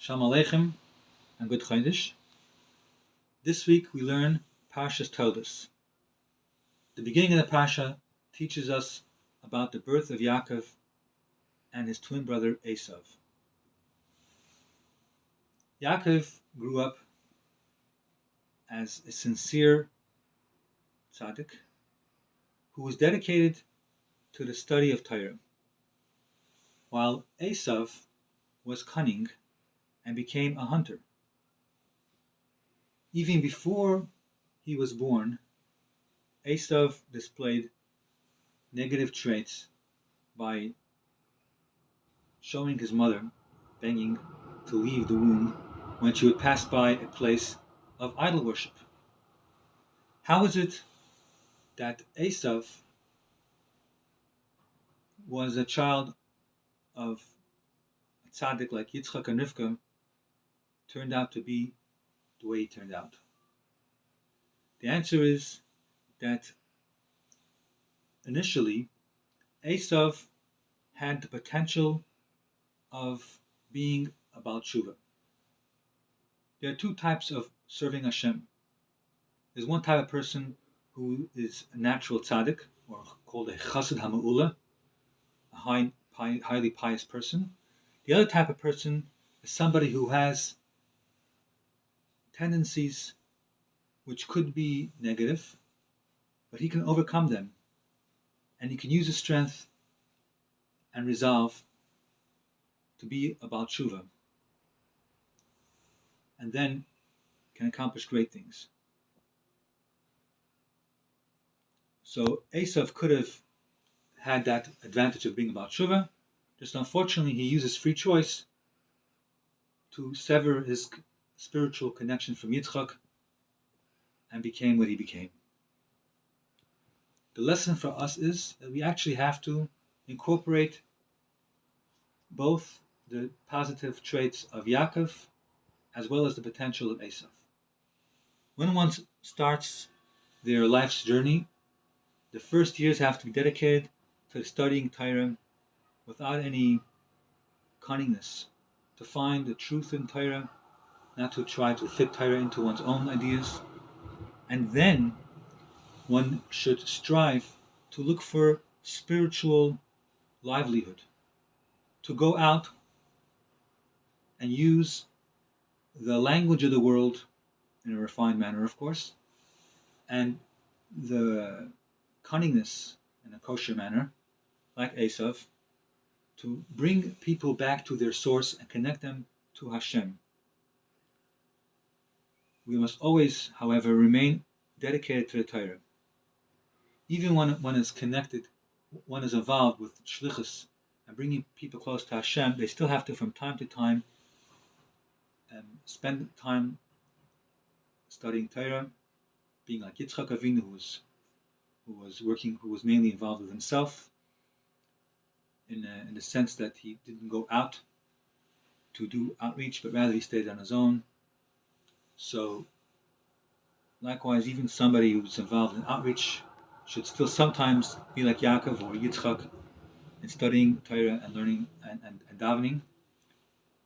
Shalom Aleichem and Good Chodesh. This week we learn Parshas Toldos. The beginning of the Parsha teaches us about the birth of Yakov and his twin brother Eisav. Yakov grew up as a sincere tzaddik who was dedicated to the study of Torah, while Eisav was cunning and became a hunter. Even before he was born, Eisav displayed negative traits by showing his mother begging to leave the womb when she would pass by a place of idol worship. How is it that Eisav was a child of a tzaddik like Yitzchak and Rivka turned out to be the way he turned out? The answer is that initially Eisav had the potential of being a Baal Tshuva. There are two types of serving Hashem. There's one type of person who is a natural tzaddik, or called a chassid ha'ma'ula, a highly pious person. The other type of person is somebody who has tendencies which could be negative, but he can overcome them, and he can use his strength and resolve to be about tshuva, and then can accomplish great things. So Eisav could have had that advantage of being about tshuva, just unfortunately he uses free choice to sever his spiritual connection from Yitzchak and became what he became. The lesson for us is that we actually have to incorporate both the positive traits of Yakov as well as the potential of Eisav. When one starts their life's journey, the first years have to be dedicated to studying Torah without any cunningness, to find the truth in Torah, not to try to fit Torah into one's own ideas. And then one should strive to look for spiritual livelihood, to go out and use the language of the world in a refined manner, of course, and the cunningness in a kosher manner, like Eisav, to bring people back to their source and connect them to Hashem. We must always, however, remain dedicated to the Torah. Even when one is connected, one is involved with shlichus and bringing people close to Hashem, they still have to, from time to time, spend time studying Torah, being like Yitzchak Avinu, who was mainly involved with himself, in the sense that he didn't go out to do outreach, but rather he stayed on his own. So, likewise, even somebody who's involved in outreach should still sometimes be like Yakov or Yitzchak in studying Torah and learning and davening.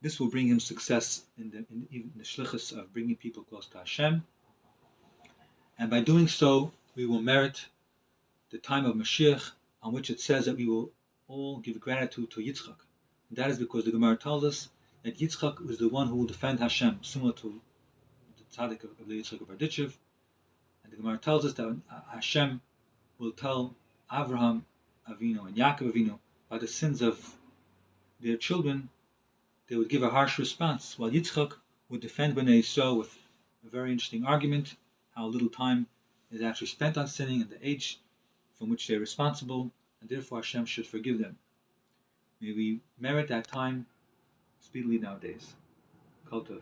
This will bring him success in the shlichus of bringing people close to Hashem. And by doing so, we will merit the time of Mashiach, on which it says that we will all give gratitude to Yitzchak. And that is because the Gemara tells us that Yitzchak was the one who will defend Hashem, similar to the tzaddik of Yitzchak of Berditchev. And the Gemara tells us that Hashem will tell Avrohom Avinu and Yakov Avinu about the sins of their children. They would give a harsh response, while Yitzchak would defend Bnei Yisrael with a very interesting argument, how little time is actually spent on sinning and the age from which they're responsible, and therefore Hashem should forgive them. May we merit that time speedily nowadays. Kol Tov.